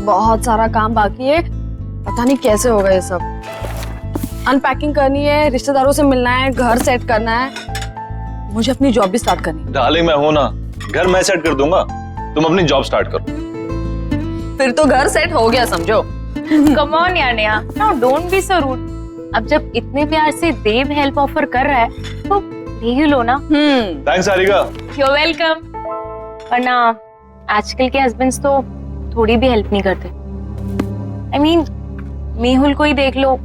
बहुत सारा काम बाकी है, पता नहीं कैसे होगा ये सब। अनपैकिंग करनी है, रिश्तेदारों से मिलना है, घर सेट करना है, मुझे अपनी जॉब भी स्टार्ट करनी है। डार्लिंग मैं हूं ना, घर मैं सेट कर दूंगा, तुम अपनी जॉब स्टार्ट करो। फिर तो घर सेट हो गया समझो। कम ऑन यार Neha, now don't be so rude. अब जब इतने प्यार से देव हेल्प ऑफर कर रहा है तो ले ही लो ना। थैंक्स सारिका। You welcome. वरना आजकल के हस्बैंड्स तो थोड़ी भी हेल्प नहीं करते। I mean, मेहुल को ही देख लो,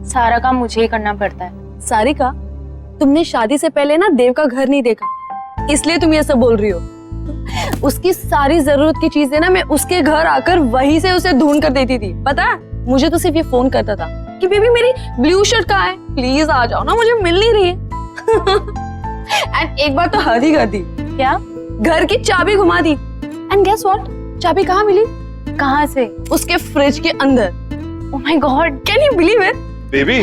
सारा काम मुझे ही करना पड़ता है। सारिका, तुमने शादी से पहले ना देव का घर नहीं देखा, इसलिए तुम ये सब बोल रही हो। उसकी सारी जरूरत की चीजें ना मैं उसके घर आकर वहीं से उसे ढूंढ कर देती थी। पता है, मुझे तो सिर्फ ये फोन करता था कि बेबी मेरी ब्लू शर्ट कहाँ है, प्लीज आ जाओ ना, मुझे मिल नहीं रही है। एंड एक बार तो हद ही कर दी। क्या? घर की चाबी घुमा दी। एंड गेस व्हाट, चाबी कहाँ मिली? कहाँ से? उसके फ्रिज के अंदर। Oh my God, can you believe it? Baby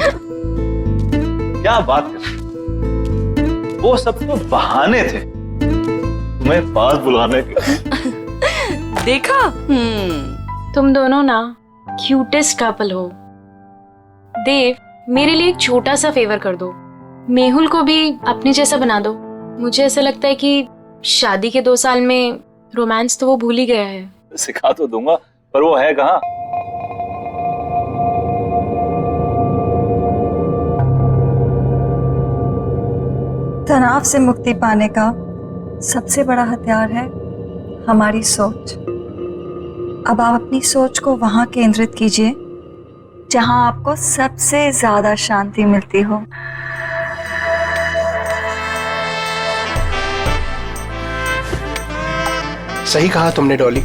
क्या बात कर, वो सब तो बहाने थे तुम्हें पास बुलाने के। देखा? तुम दोनों ना क्यूटेस्ट कपल हो। देव, मेरे लिए एक छोटा सा फेवर कर दो, मेहुल को भी अपने जैसा बना दो। मुझे ऐसा लगता है कि शादी के 2 साल में रोमांस तो वो भूल ही गया है। सिखा तो दूंगा, पर वो है कहाँ? तनाव से मुक्ति पाने का सबसे बड़ा हथियार है हमारी सोच। अब आप अपनी सोच को वहां केंद्रित कीजिए जहां आपको सबसे ज्यादा शांति मिलती हो। सही कहा तुमने डॉली,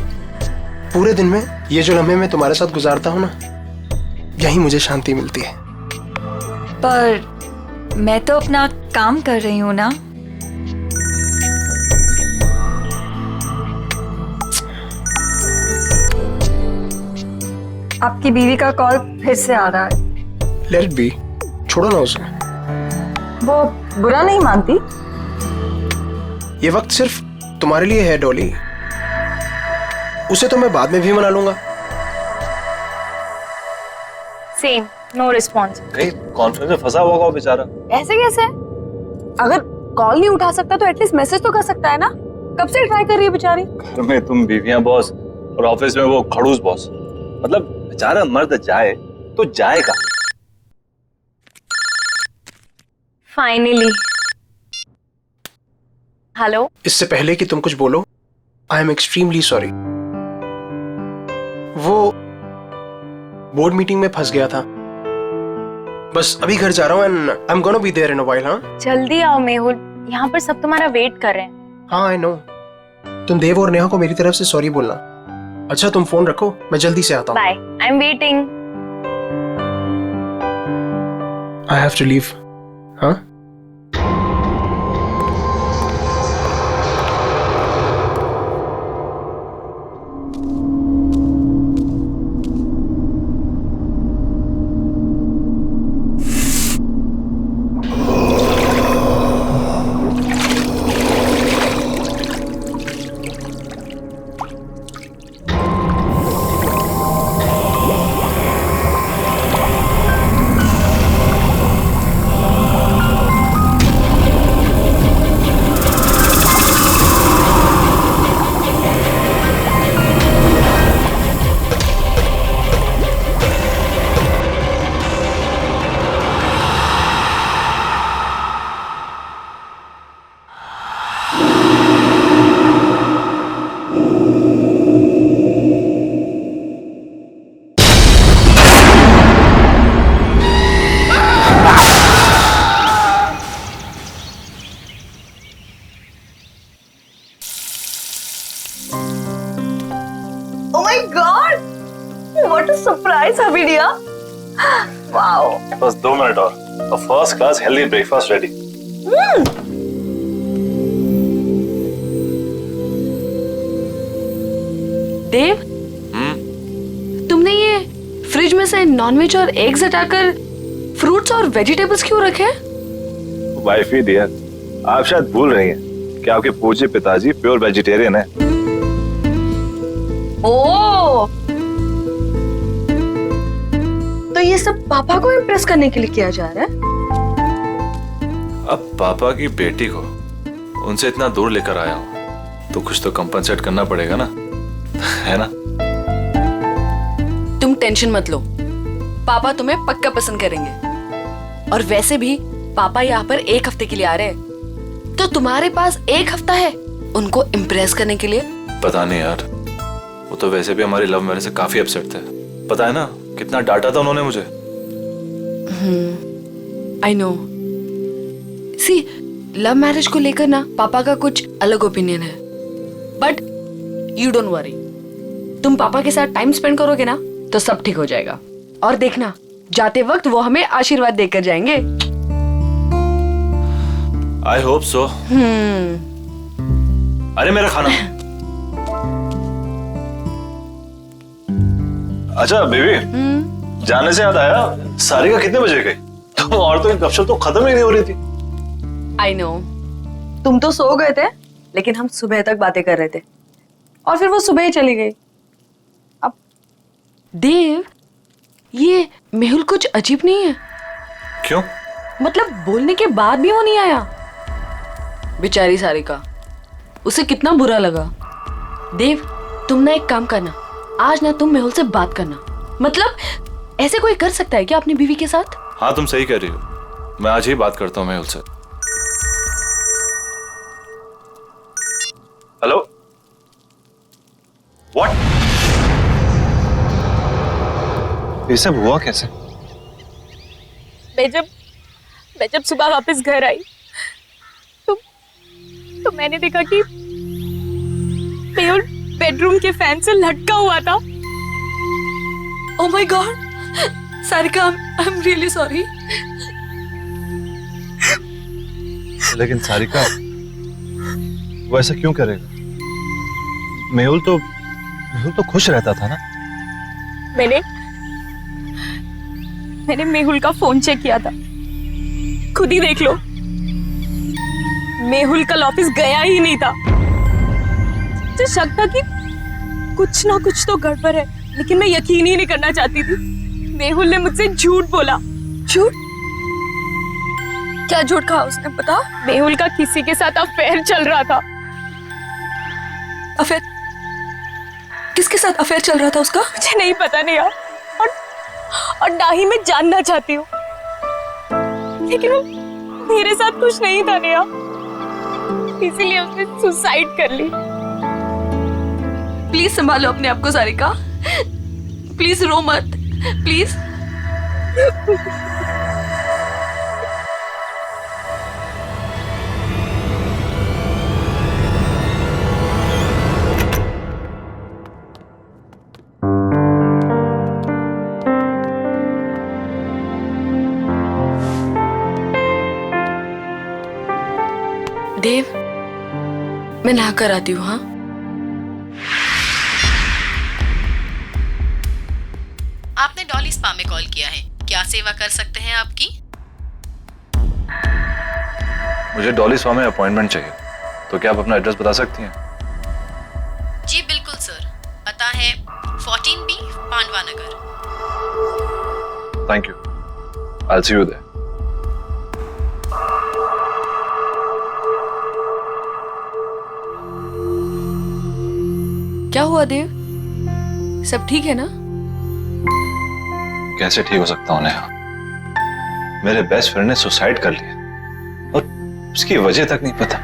पूरे दिन में ये जो लम्हे मैं तुम्हारे साथ गुजारता हूँ ना, यही मुझे शांति मिलती है। पर मैं तो अपना काम कर रही हूँ ना। आपकी बीवी का कॉल फिर से आ रहा है। लेट इट बी, छोड़ो ना उसे। वो बुरा नहीं मानती। ये वक्त सिर्फ तुम्हारे लिए है डॉली, उसे तो मैं बाद में भी मना लूंगा। Same, no response. कहीं कॉन्फ्रेंस में फंसा हुआ होगा बेचारा। ऐसे कैसे? अगर कॉल नहीं उठा सकता तो एटलीस्ट मैसेज तो कर सकता है ना। कब से ट्राई कर रही है बेचारी। घर में तुम बीवियां बॉस और ऑफिस में वो खड़ूस बॉस, मतलब बेचारा मर्द जाए तो जाएगा। फाइनली। हेलो। इससे पहले कि तुम कुछ बोलो, आई एम एक्सट्रीमली सॉरी। वो बोर्ड मीटिंग में फंस गया था, बस अभी घर जा रहा हूँ and I am gonna be there in a while. हाँ जल्दी आओ मेहुल, यहाँ पर सब तुम्हारा वेट कर रहे हैं। हाँ आई नो। तुम देव और नेहा को मेरी तरफ से सॉरी बोलना। अच्छा तुम फोन रखो, मैं जल्दी से आता हूँ। Bye, I am waiting. I have to leave. हाँ Oh my God! What a surprise, Habidia! Wow! बस 2 मिनट और first class healthy breakfast ready. Dev, तुमने ये फ्रिज में से नॉनवेज और एग्स हटाकर फ्रूट्स और वेजिटेबल्स क्यों रखे हैं? वाइफ ही डियर, आप शायद भूल रही हैं कि आपके पूज्य पिताजी प्योर वेजिटेरियन है। ओह, तो ये सब पापा को इम्प्रेस करने के लिए किया जा रहा है? अब पापा की बेटी को उनसे इतना दूर लेकर आया हूं, तो कुछ तो कंपनसेट करना पड़ेगा ना, है ना? तुम टेंशन मत लो, पापा तुम्हें पक्का पसंद करेंगे। और वैसे भी पापा यहाँ पर 1 हफ्ते के लिए आ रहे हैं, तो तुम्हारे पास 1 हफ्ता है उनको इम्प्रेस करने के लिए। पता नहीं यार, वो तो वैसे भी हमारी लव मैरिज से काफी अपसेट थे। पता है ना कितना डांटा था उन्होंने मुझे। I know. See, love marriage को लेकर ना पापा का कुछ अलग ओपिनियन है, बट यू डोंट वरी। तुम पापा के साथ टाइम स्पेंड करोगे ना तो सब ठीक हो जाएगा। और देखना, जाते वक्त वो हमें आशीर्वाद देकर जाएंगे। I hope so. अरे मेरा खाना। अच्छा बेबी, जाने से याद आया, सारिका कितने बजे गई? तुम औरतों की गपशप तो खत्म ही नहीं हो रही थी। आई नो, तुम तो सो गए थे, लेकिन हम सुबह तक बातें कर रहे थे और फिर वो सुबह ही चली गई। अब देव, ये मेहुल कुछ अजीब नहीं है? क्यों? मतलब बोलने के बाद भी वो नहीं आया। बेचारी सारिका, उसे कितना बुरा लगा। देव, तुम ना एक काम करना, आज ना तुम मेहुल से बात करना। मतलब ऐसे कोई कर सकता है क्या अपनी बीवी के साथ? हाँ तुम सही कह रही हो, मैं आज ही बात करता हूँ मेहुल से। Hello, what? ये सब हुआ कैसे? मैं जब सुबह वापस घर आई तो मैंने देखा कि मेहुल बेडरूम के फैन से लटका हुआ था। Oh my God, Sarika, I am really sorry. लेकिन सारिका, वो ऐसा क्यों करेगा? मेहुल तो खुश रहता था ना। मैंने मेहुल का फोन चेक किया था, खुद ही देख लो। मेहुल कल ऑफिस गया ही नहीं था। मुझे शक था कि कुछ ना कुछ तो गड़बड़ है, लेकिन मैं यकीन ही नहीं करना चाहती थी। मेहुल ने मुझसे झूठ बोला। झूठ? क्या झूठ कहा उसने, बता? मेहुल का किसी के साथ अफेयर चल रहा था। अफेयर? किसके साथ अफेयर चल रहा था उसका? मुझे नहीं पता नहीं यार, और ना ही मैं जानना चाहती हूँ, लेकिन वो मेरे साथ कुछ नहीं था नेहा, इसीलिए उसने सुसाइड कर ली। प्लीज संभालो अपने आप को सारिका, प्लीज रो मत, प्लीज। देव, मैं नहा कर आती हूँ। हाँ, आपने डॉली स्पा में कॉल किया है, क्या सेवा कर सकते हैं आपकी? मुझे डॉली स्पा में अपॉइंटमेंट चाहिए, तो क्या आप अपना एड्रेस बता सकती हैं? जी बिल्कुल सर, पता है 14B Pandava Nagar. Thank you, I will see you there. क्या हुआ देव, सब ठीक है ना? कैसे ठीक हो सकता हूँ नेहा? मेरे बेस्ट फ्रेंड ने सुसाइड कर लिया और उसकी वजह तक नहीं पता।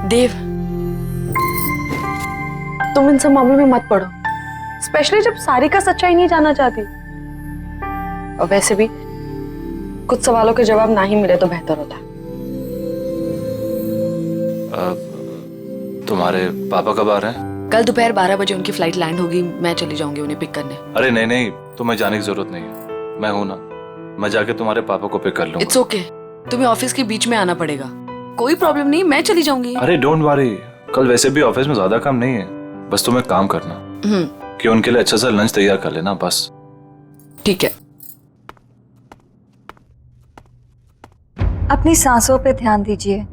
देव, तुम इन सब मामलों में मत पड़ो, स्पेशली जब सारिका सच्चाई नहीं जानना चाहती। और वैसे भी कुछ सवालों के जवाब ना ही मिले तो बेहतर होता। तुम्हारे पापा कब आ रहे हैं? कल दोपहर 12 बजे उनकी फ्लाइट लैंड होगी, मैं चली जाऊंगी उन्हें पिक करने। अरे नहीं नहीं, तुम्हें जाने की जरूरत नहीं है, मैं हूं ना, मैं जाके तुम्हारे पापा को पिक कर लूंगा। इट्स ओके, तुम्हें ऑफिस के बीच में आना पड़ेगा, कोई प्रॉब्लम नहीं, मैं चली जाऊंगी। अरे डोंट वरी, कल वैसे भी ऑफिस में ज्यादा काम नहीं है, बस तुम्हें काम करना कि उनके लिए अच्छा सा लंच तैयार कर लेना, बस। ठीक है। अपनी सांसों पे ध्यान दीजिए,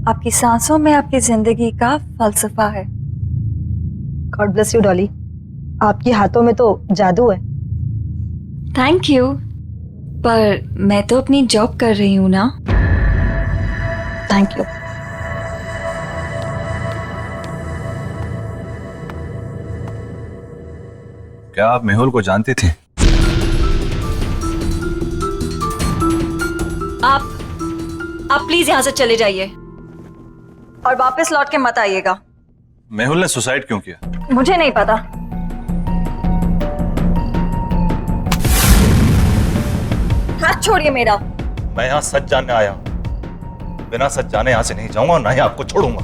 आपकी सांसों में आपकी जिंदगी का फलसफा है। God bless you Dolly. आपके हाथों में तो जादू है। थैंक यू, पर मैं तो अपनी जॉब कर रही हूँ ना। Thank you. क्या आप मेहुल को जानती थी? आप प्लीज यहाँ से चले जाइए और वापस लौट के मत आइएगा। मेहुल ने सुसाइड क्यों किया? मुझे नहीं पता। हाथ छोड़िए मेरा। मैं यहाँ सच जानने आया हूँ, बिना सच जाने यहाँ से नहीं जाऊंगा और ना ही आपको छोड़ूंगा।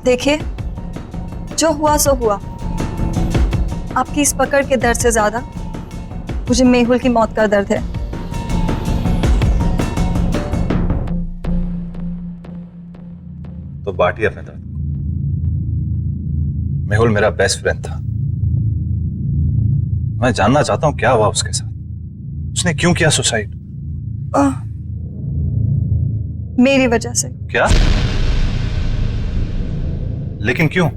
देखिए, जो हुआ सो हुआ। आपकी इस पकड़ के दर्द से ज्यादा मुझे मेहुल की मौत का दर्द है। तो बांटिए अपने दर्द। मेहुल मेरा बेस्ट फ्रेंड था। मैं जानना चाहता हूं क्या हुआ उसके साथ। उसने क्यों किया सुसाइड? मेरी वजह से। क्या? लेकिन क्यों?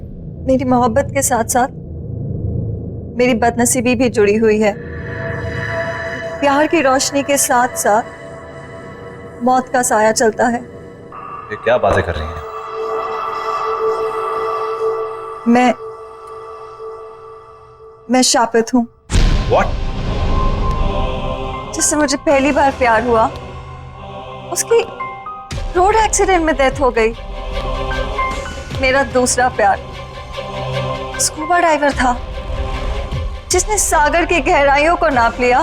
मेरी मोहब्बत के साथ साथ मेरी बदनसीबी भी जुड़ी हुई है। प्यार की रोशनी के साथ साथ मौत का साया चलता है। ये क्या बातें कर रही हैं? मैं शापित हूं। What? जिससे मुझे पहली बार प्यार हुआ, उसकी रोड एक्सीडेंट में डेथ हो गई। मेरा दूसरा प्यार स्कूबा डाइवर था, जिसने सागर की गहराइयों को नाप लिया।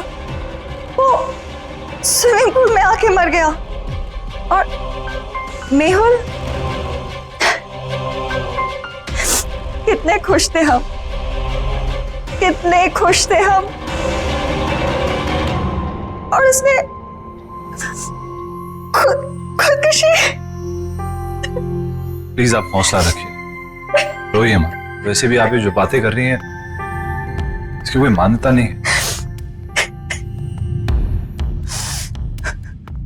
वो स्विमिंग पूल में आके मर गया। और मेहुल, कितने खुश थे हम, कितने खुश थे हम। और उसने खुदकुशी। प्लीज आप हौसला रखिए, रोइए मत। वैसे भी आप ये जो बातें कर रही हैं इसकी कोई मान्यता नहीं है।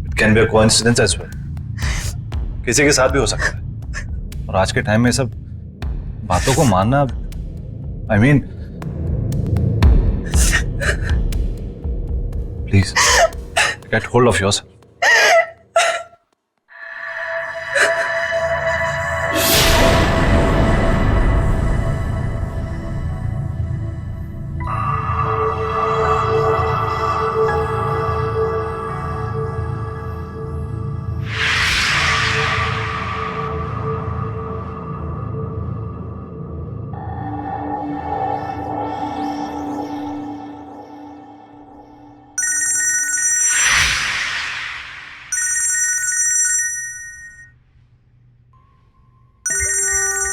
It can be a coincidence as well. किसी के साथ भी हो सकता है। और आज के टाइम में सब बातों को मानना, I mean, please get hold of yourself.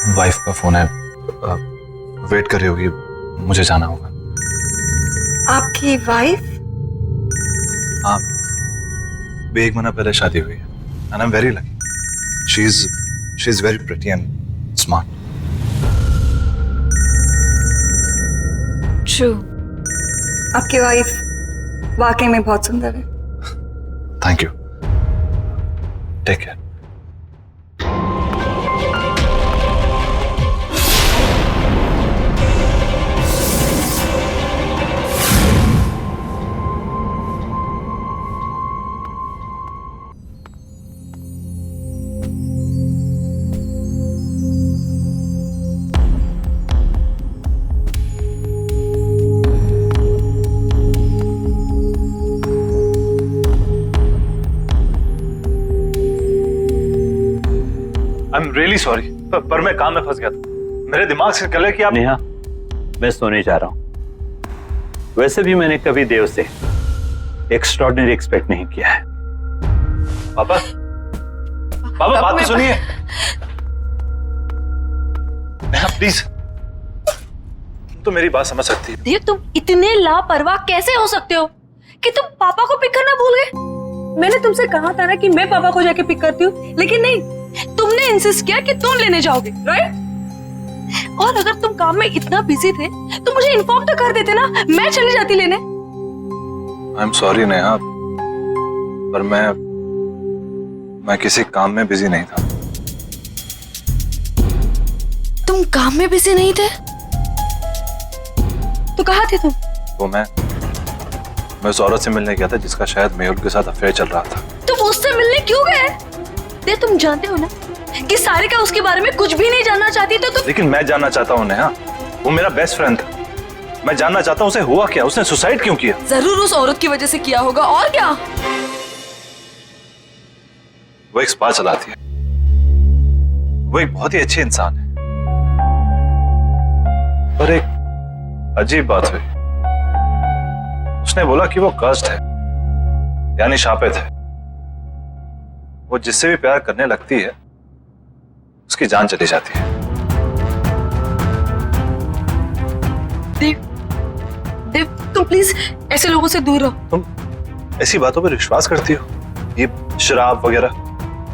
Wife का फोन है, वेट कर रही होगी, मुझे जाना होगा। आपकी वाइफ? हाँ, भी 1 महीना पहले शादी हुई है। And I am very lucky. She is very pretty and smart. True, आपकी वाइफ वाकई में बहुत सुंदर है। Thank you, take care. I am really sorry, पर मैं काम में फंस गया था। मेरे दिमाग से निकल कि आप। नेहा, मैं सोने जा रहा हूं। वैसे भी मैंने कभी देव से एक्स्ट्रॉर्डिनरी एक्सपेक्ट नहीं किया है। पापा, पापा बात तो सुनिए। नेहा प्लीज, तो मेरी बात समझ सकती है। देव, तुम इतने लापरवाह कैसे हो सकते हो कि तुम पापा को पिक करना भूल गए? मैंने तुमसे कहा था ना कि मैं पापा को जाके पिक करती हूँ, लेकिन नहीं, तुमने इंसिस्ट किया कि तुम लेने जाओगे, राइट? और अगर तुम काम में इतना बिजी थे तो मुझे इन्फॉर्म तो कर देते ना, मैं चली जाती लेने। आई एम सॉरी नेहा, पर मैं किसी काम में बिजी नहीं था। तुम काम में बिजी नहीं थे? कहाँ थे तुम? तो मैं उस औरत से मिलने गया था जिसका शायद मेहुल के साथ अफेयर चल रहा था। तुम उससे मिलने क्यों गए? देव, तुम जानते हो ना कि सारिका उसके बारे में कुछ भी नहीं जानना चाहती, तो तुम। लेकिन मैं जानना चाहता हूँ नेहा, वो मेरा बेस्ट फ्रेंड था। मैं जानना चाहता हूँ उसे हुआ क्या, उसने सुसाइड क्यों किया? जरूर उस औरत की वजह से किया होगा, और क्या? वो एक स्पा चलाती है, वो एक बहुत ही अच्छी इंसान है, पर एक अजीब बात हुई। उसने बोला कि वो कर्स्ड है, यानी शापित है। वो जिससे भी प्यार करने लगती है उसकी जान चली जाती है। देव, देव, तुम प्लीज ऐसे लोगों से दूर रहो। तुम ऐसी बातों पर विश्वास करती हो, ये शराब वगैरह?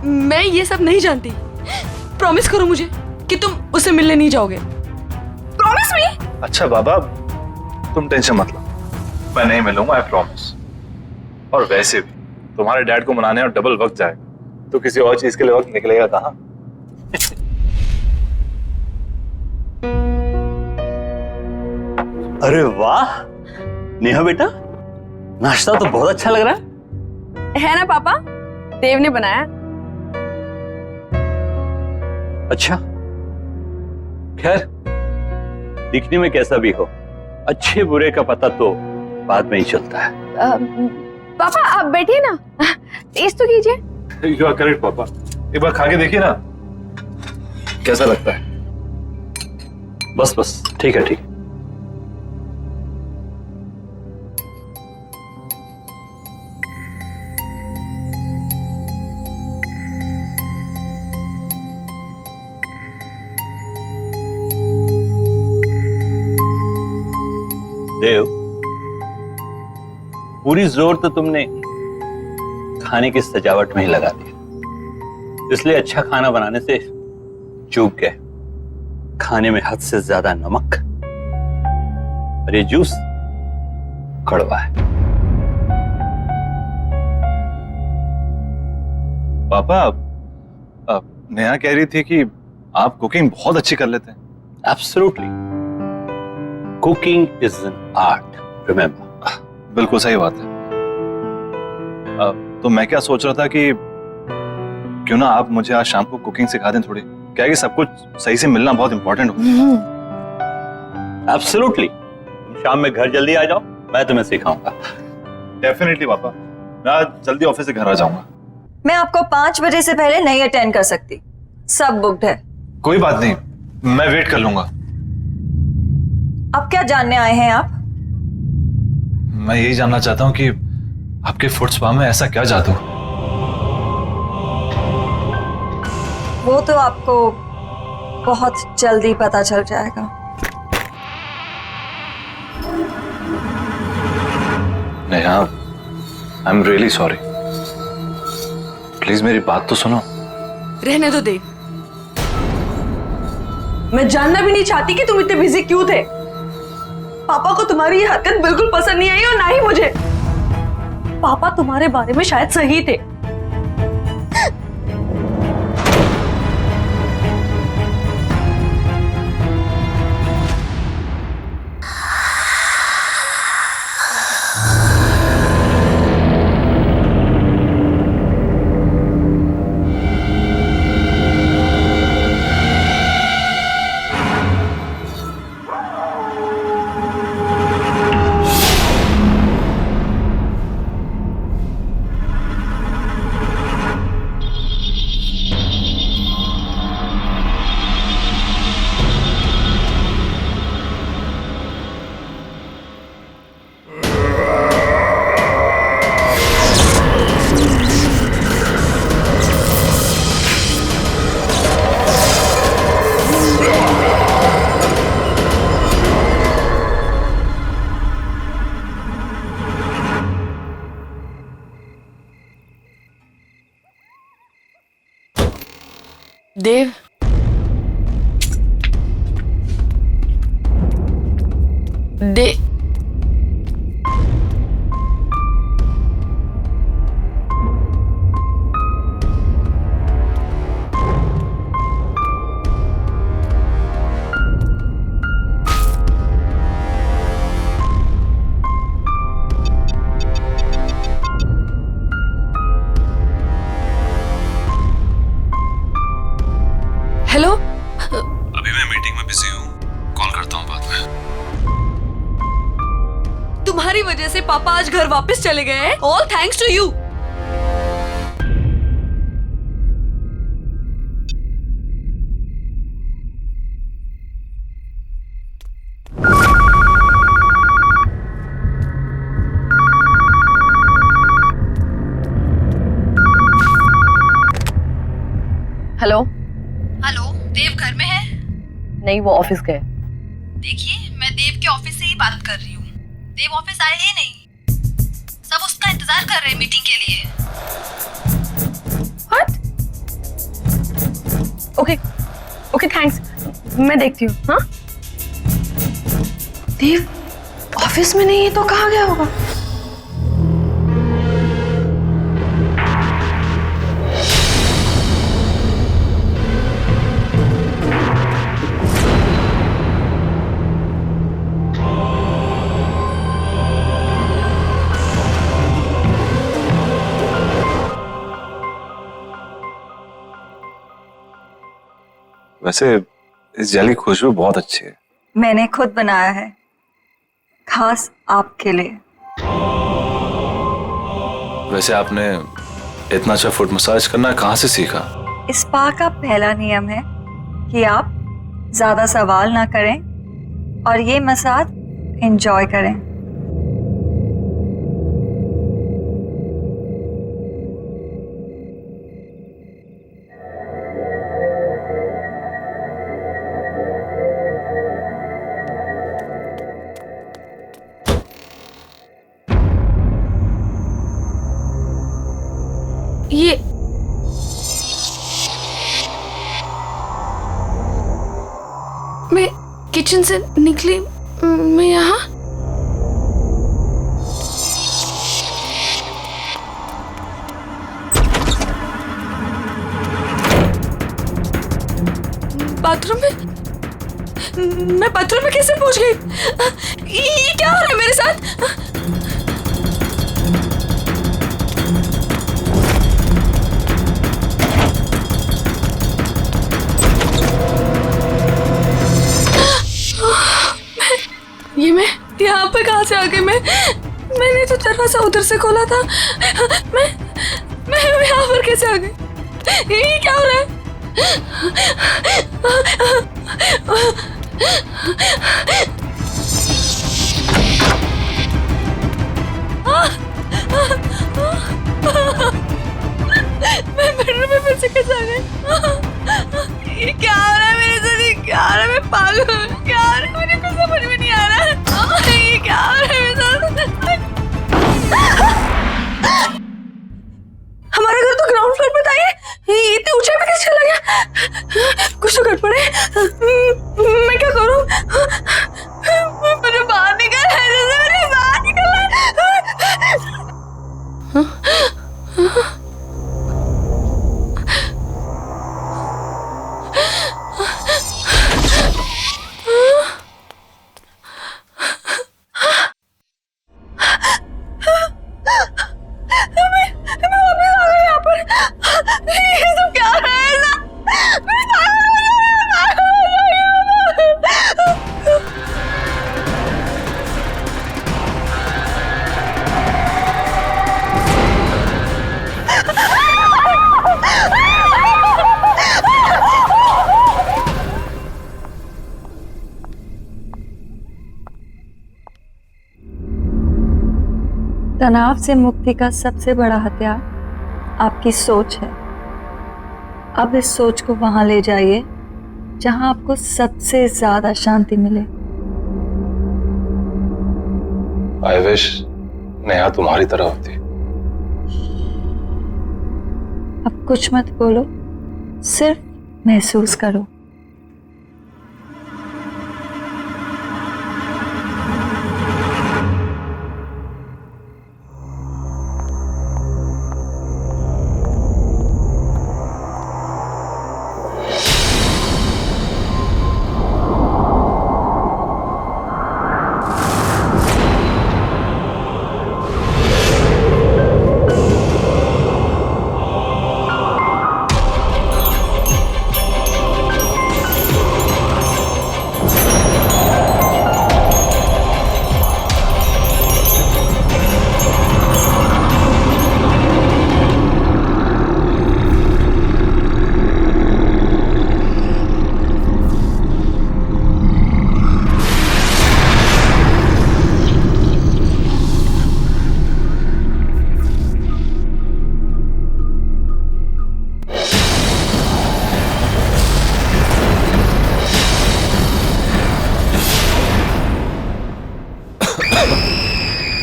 मैं ये सब नहीं जानती। प्रॉमिस करो मुझे कि तुम उससे मिलने नहीं जाओगे। Promise me. अच्छा बाबा, तुम टेंशन मत लो, मैं नहीं मिलूंगा, आई प्रॉमिस। और वैसे भी तुम्हारे डैड को मनाने और डबल वक्त जाएगा, तो किसी और चीज के लिए वक्त निकलेगा कहाँ? अरे वाह नेहा बेटा, नाश्ता तो बहुत अच्छा लग रहा है ना पापा? देव ने बनाया। अच्छा, खैर दिखने में कैसा भी हो, अच्छे बुरे का पता तो बाद में ही चलता है। पापा आप बैठिए ना, टेस्ट तो कीजिए। यू आर करेक्ट पापा, एक बार खा के देखिए ना कैसा लगता है। बस बस, ठीक है ठीक है। देव, पूरी जोर तो तुमने खाने की सजावट में ही लगा दिया, इसलिए अच्छा खाना बनाने से चूक गए। खाने में हद से ज्यादा नमक और ये जूस कड़वा है। पापा, नेहा कह रही थी कि आप कुकिंग बहुत अच्छी कर लेते हैं। Absolutely, cooking is an art, remember. बिल्कुल सही बात है। तो मैं क्या सोच रहा था कि क्यों ना आप मुझे आज शाम को कुकिंग सिखा दें थोड़ी, क्या है कि सब कुछ सही से मिलना बहुत इंपॉर्टेंट होता है। एब्सोल्युटली, तुम शाम में घर जल्दी आ जाओ, मैं तुम्हें सिखाऊंगा। डेफिनेटली पापा, मैं आज जल्दी ऑफिस से घर आ जाऊंगा। मैं आपको 5 बजे से पहले नहीं अटेंड कर सकती, सब बुक्ड है। कोई बात नहीं, मैं वेट कर लूंगा। अब क्या जानने आए हैं आप? मैं यही जानना चाहता हूँ कि आपके फुट स्पा में ऐसा क्या जादू? वो तो आपको बहुत जल्दी पता चल जाएगा। नेहा, आई एम रियली सॉरी, प्लीज मेरी बात तो सुनो। रहने दो देव, मैं जानना भी नहीं चाहती कि तुम इतने बिजी क्यों थे। पापा को तुम्हारी ये हरकत बिल्कुल पसंद नहीं आई, और ना ही मुझे। पापा तुम्हारे बारे में शायद सही थे। देव, अभी मैं मीटिंग में बिजी हूँ, कॉल करता हूँ बाद में। तुम्हारी वजह से पापा आज घर वापस चले गए हैं। All thanks to you. Hello. Hello, Dev घर में है? नहीं, वो ऑफिस गए। देखिए, मैं देव के ऑफिस से ही बात कर रही हूँ। देव ऑफिस आए ही नहीं। सब उसका इंतजार कर रहे हैं मीटिंग के लिए। What? ओके ओके थैंक्स, मैं देखती हूँ। हाँ, देव ऑफिस में नहीं है तो कहाँ गया होगा? वैसे इस जेली की खुशबू बहुत अच्छी है। मैंने खुद बनाया है, खास आपके लिए। वैसे आपने इतना अच्छा फुट मसाज करना कहाँ से सीखा? स्पा का पहला नियम है कि आप ज्यादा सवाल ना करें और ये मसाज एंजॉय करें। ये मैं किचन से निकली, मैं यहाँ बाथरूम में, मैं बाथरूम में कैसे पहुंच गई? ये क्या हो रहा है मेरे साथ? ये मैं यहाँ पे कहाँ से आ गई? मैंने तो दरवाजा उधर से खोला था। मैं यहाँ पर कैसे आ गई? ये क्या हो रहा है? मैं बेडरूम में फिर से कैसे आ गई? ये क्या हो रहा है मेरे साथ? ये क्या हो रहा है? मैं पागल हूँ। क्या हो रहा है? मुझे कुछ समझ में नहीं आ रहा है। ये क्या हो रहा है मेरे साथ? हमारा घर तो ग्राउंड फ्लोर पे था। ये इतने ऊंचाई पे कैसे चला गया? कुछ तो गड़बड़ है। मैं क्या करूँ? मुझे बाहर निकलना है। मुझे बाहर निकलना है। तनाव से मुक्ति का सबसे बड़ा हथियार आपकी सोच है। अब इस सोच को वहां ले जाइए जहां आपको सबसे ज्यादा शांति मिले। आई विश नेहा तुम्हारी तरह होती। अब कुछ मत बोलो, सिर्फ महसूस करो।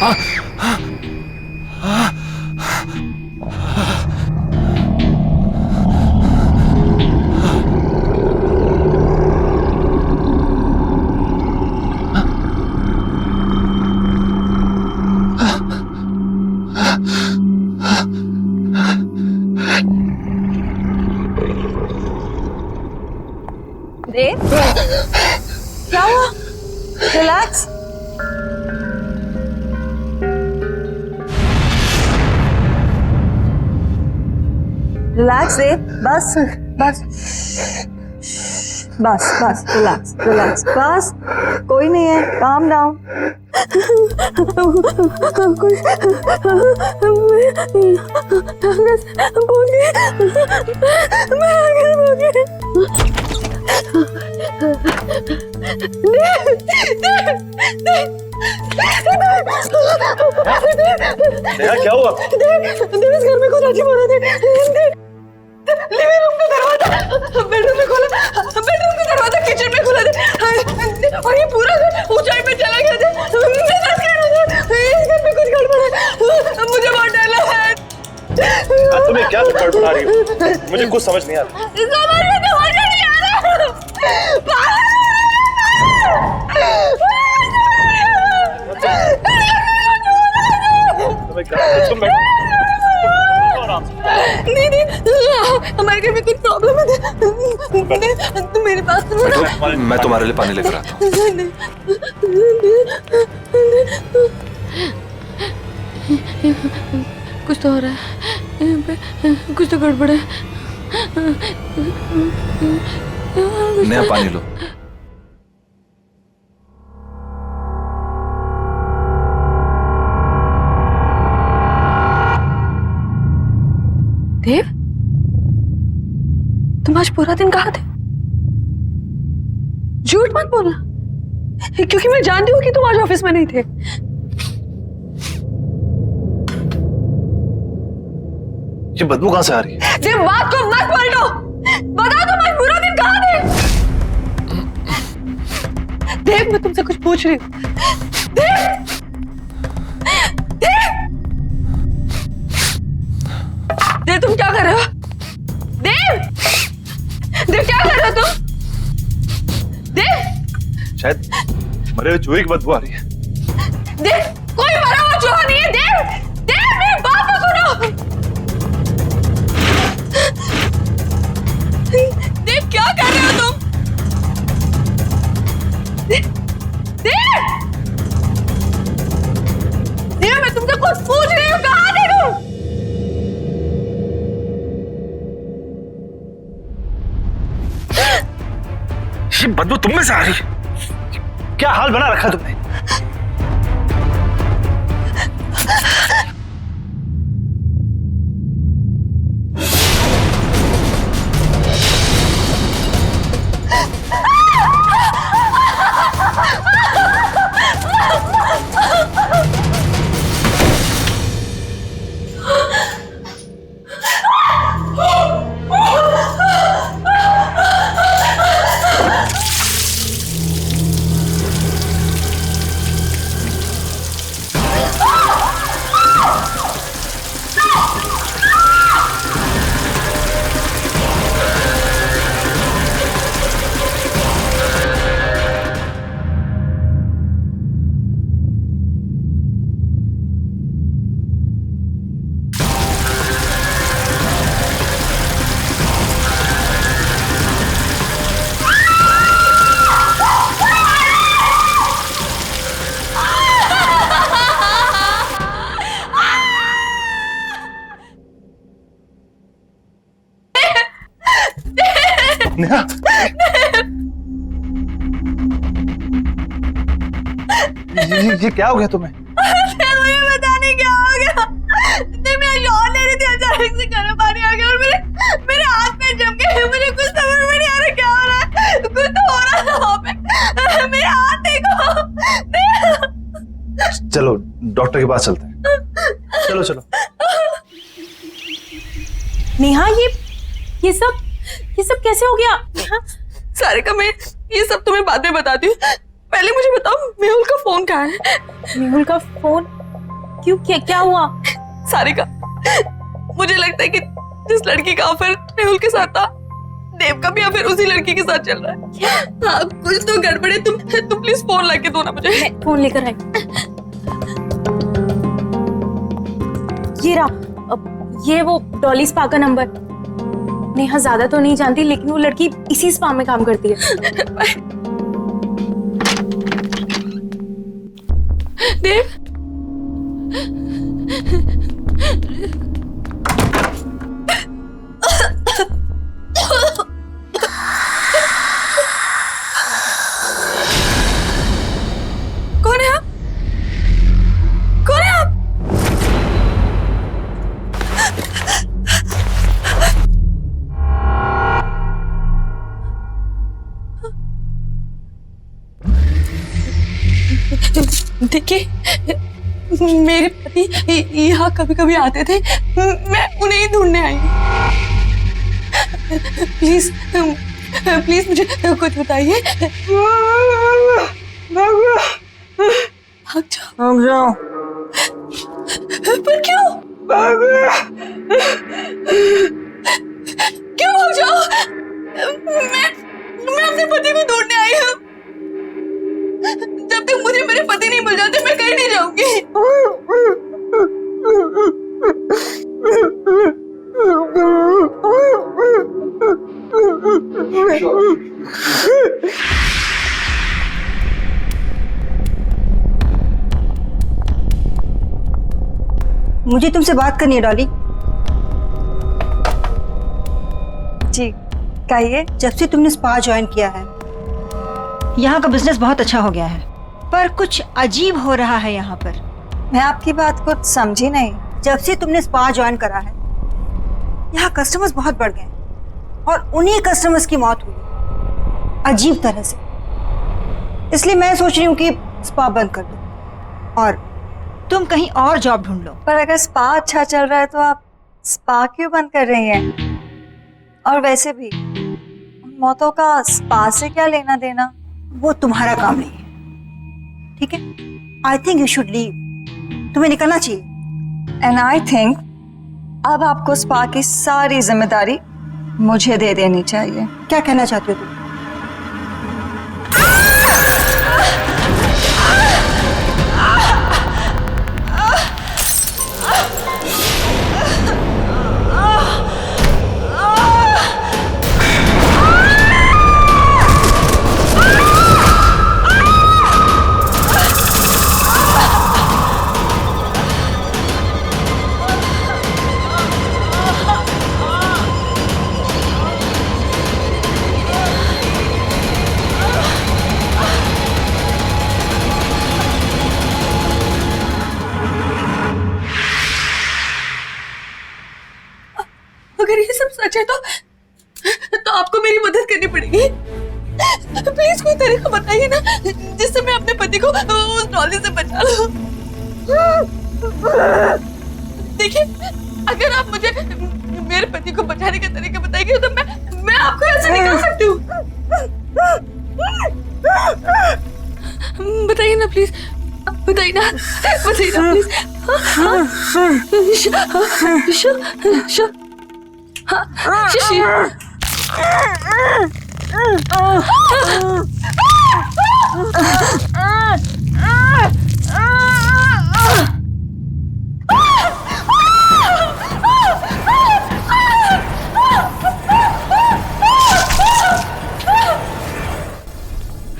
देव, क्या हुआ? रिलैक्स। रिलैक्स देव, बस बस बस बस, रिलैक्स रिलैक्स, बस कोई नहीं है, काम डाउन। नेहा क्या हुआ? देव इस घर में कुछ अजीब हो रहा है। लिविंग रूम का दरवाजा बेडरूम में खोला, बेडरूम का दरवाजा किचन में खुला था और ये पूरा घर ऊंचाई पे चला गया था। मैं डर गया था, इस घर में कुछ गड़बड़ है, मुझे बहुत डर लग रहा है। तुम्हें क्या गड़बड़ा रही हो? मुझे कुछ समझ नहीं आ रहा। समझ नहीं आ रहा। तुम्हें क्या? तुम बैठो आराम से। नहीं हमारे घर में कुछ प्रॉब्लम है। तुम मेरे पास मैं तुम्हारे लिए पानी लेकर आता हूँ। कुछ तो हो रहा है, यहाँ पे कुछ तो गड़बड़ है। नेहा पानी लो। देव, तुम आज पूरा दिन कहाँ थे? झूठ मत बोलना, क्योंकि मैं जानती हूँ कि तुम आज ऑफिस में नहीं थे। ये बदबू कहाँ से आ रही है? देव, बात को मत पलटो, बताओ तुम आज पूरा दिन कहाँ थे? देव, मैं तुमसे कुछ पूछ रही हूँ। देव, देव, देव, तुम क्या कर रहे हो? देव, देव क्या कर रहे हो तुम? देव, शायद मरे हुए चूहे की बदबू आ रही है। देव, कोई मरा हुआ चूहा नहीं है। देव, देव, मेरी बात तो सुनो। देव, क्या कर रहे हो तुम? देव, देव, देव, मैं तुमसे कुछ पूछ रही हूँ, कहाँ थे तुम? ये बदबू तुम में से आ रही है? क्या हाल बना रखा तुमने? नेहा, ये क्या हो गया तुम्हें? मुझे पता नहीं क्या हो गया। मैं शॉट ले रही थी, अचानक से गर्म पानी आ गया और मेरे हाथ में जम गया। मुझे कुछ समझ में नहीं आ रहा क्या हो रहा है। कुछ तो हो रहा था वहाँ पे। मेरे हाथ देखो। चलो डॉक्टर के पास चलते हैं। चलो चलो। नेहा, ये सब कैसे हो गया? सारिका, मैं ये सब तुम्हें बाद में बताती हूँ। पहले मुझे बताओ, मेहुल का फोन कहाँ है? मेहुल का फोन? क्यों, क्या हुआ? सारिका, मुझे लगता है कि जिस लड़की का अफेयर मेहुल के साथ था, देव का भी अफेयर उसी लड़की के साथ चल रहा है। हाँ, कुछ तो गड़बड़ है। तुम प्लीज फोन ला के दो ना मुझे। फोन लेकर आई। ये रहा, ये वो डॉली स्पा का नंबर। नेहा ज्यादा तो नहीं जानती, लेकिन वो लड़की इसी स्पा में काम करती है। देव, कौन है आप? कौन है आप? देखिए, मेरे पति यहाँ कभी कभी आते थे, मैं उन्हें ही ढूंढने आई हूँ। प्लीज प्लीज मुझे कुछ बताइए। भाग जाओ। पर क्यों? क्यों भाग जाओ? मैं अपने पति को ढूंढने आई हूँ। जब तक मुझे मेरे पति नहीं मिल जाते, मैं कहीं नहीं जाऊंगी। मुझे तुमसे बात करनी है डॉली। जी कहिए। जब से तुमने स्पा ज्वाइन किया है, यहाँ का बिजनेस बहुत अच्छा हो गया है, पर कुछ अजीब हो रहा है यहाँ पर। मैं आपकी बात को समझी नहीं। जब से तुमने स्पा ज्वाइन करा है, यहाँ कस्टमर्स बहुत बढ़ गए और उन्हीं कस्टमर्स की मौत हुई अजीब तरह से। इसलिए मैं सोच रही हूँ कि स्पा बंद कर दो और तुम कहीं और जॉब ढूंढ लो। पर अगर स्पा अच्छा चल रहा है तो आप स्पा क्यों बंद कर रही हैं? और वैसे भी उन मौतों का स्पा से क्या लेना देना? वो तुम्हारा काम नहीं है, ठीक है? I think you should leave. तुम्हें निकलना चाहिए। एंड आई थिंक अब आपको स्पा की सारी जिम्मेदारी मुझे दे देनी चाहिए। क्या कहना चाहते हो तुम? अगर ये सब सच है तो आपको मेरी मदद करनी पड़ेगी। प्लीज कोई तरीका बताइए ना, जिससे मैं अपने पति को उस डॉली से बचा लूं। देखिए, अगर आप मुझे मेरे पति को बचाने का तरीका बताएंगे तो मैं आपको ऐसे निकाल सकती हूँ। बताइए ना प्लीज, बताइए ना please. Shashi,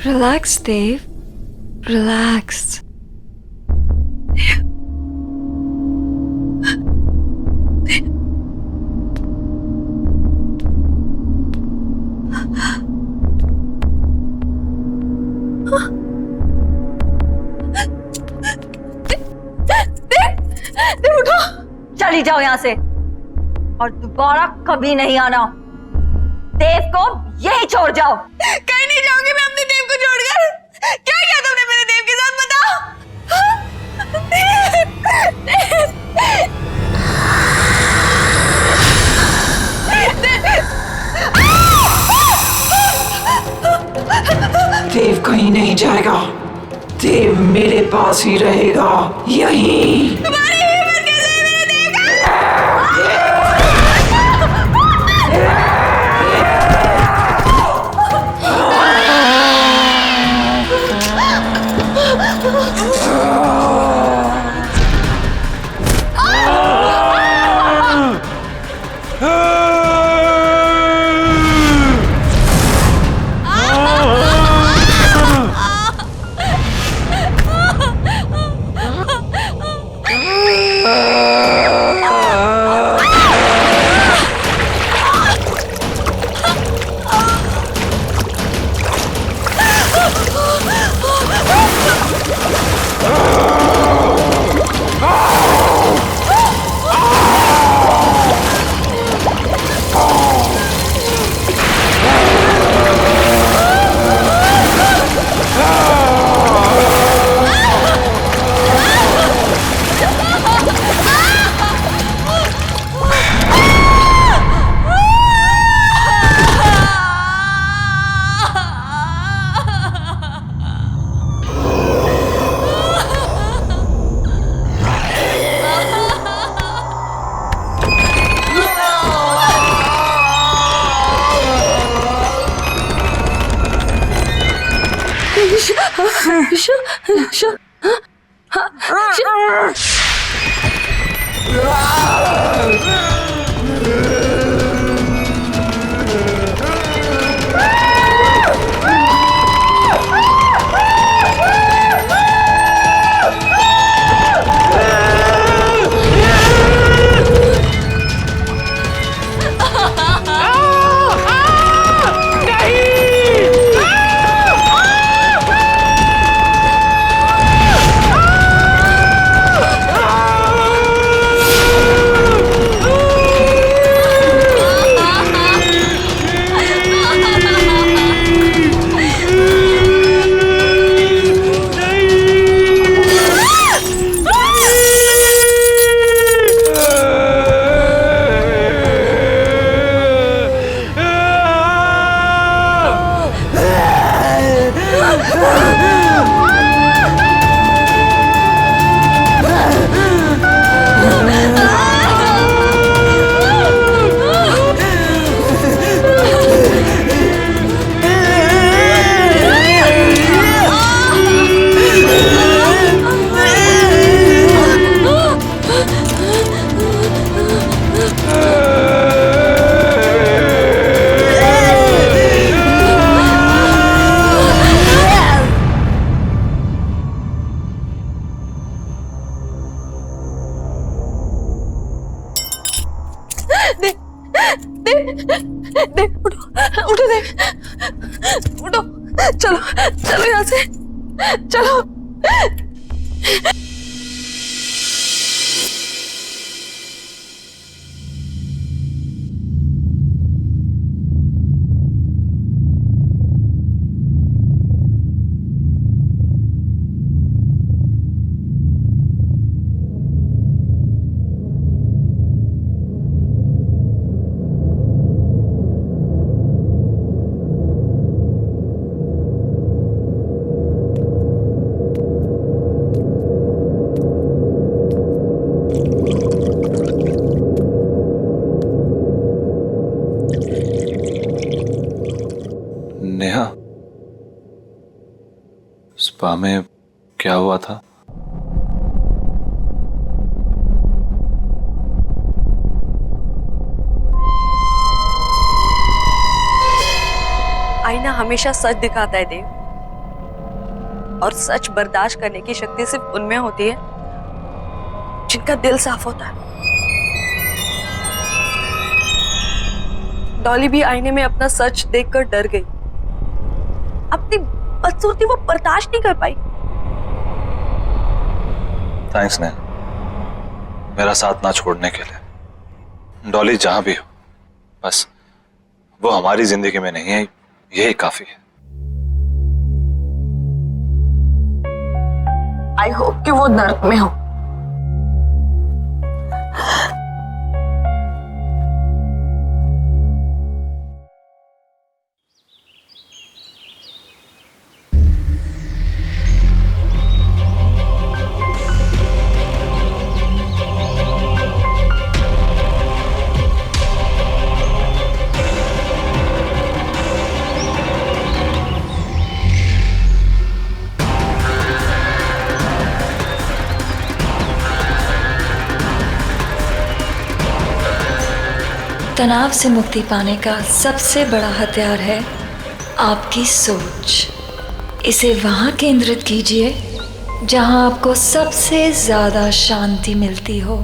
relax Dev, relax. चली जाओ यहाँ से और दोबारा कभी नहीं आना। देव को यही छोड़ जाओ। कहीं नहीं जाऊंगी मैं अपने देव को छोड़कर। क्या किया तुमने मेरे देव के साथ, बताओ। देव कहीं नहीं जाएगा। देव मेरे पास ही रहेगा, यहीं। देव उठो, उठो देव, उठो, चलो चलो यहाँ से, चलो। नेहा, स्पा में क्या हुआ था? आईना हमेशा सच दिखाता है देव, और सच बर्दाश्त करने की शक्ति सिर्फ उनमें होती है जिनका दिल साफ होता है। डॉली भी आईने में अपना सच देखकर डर गई, अपनी बदसूरती वो बर्दाश्त नहीं कर पाई। थैंक्स नेहा, मेरा साथ ना छोड़ने के लिए। डॉली जहां भी हो, बस वो हमारी जिंदगी में नहीं है, यही काफी है। आई होप कि वो नर्क में हो। तनाव से मुक्ति पाने का सबसे बड़ा हथियार है आपकी सोच। इसे वहाँ केंद्रित कीजिए जहाँ आपको सबसे ज़्यादा शांति मिलती हो।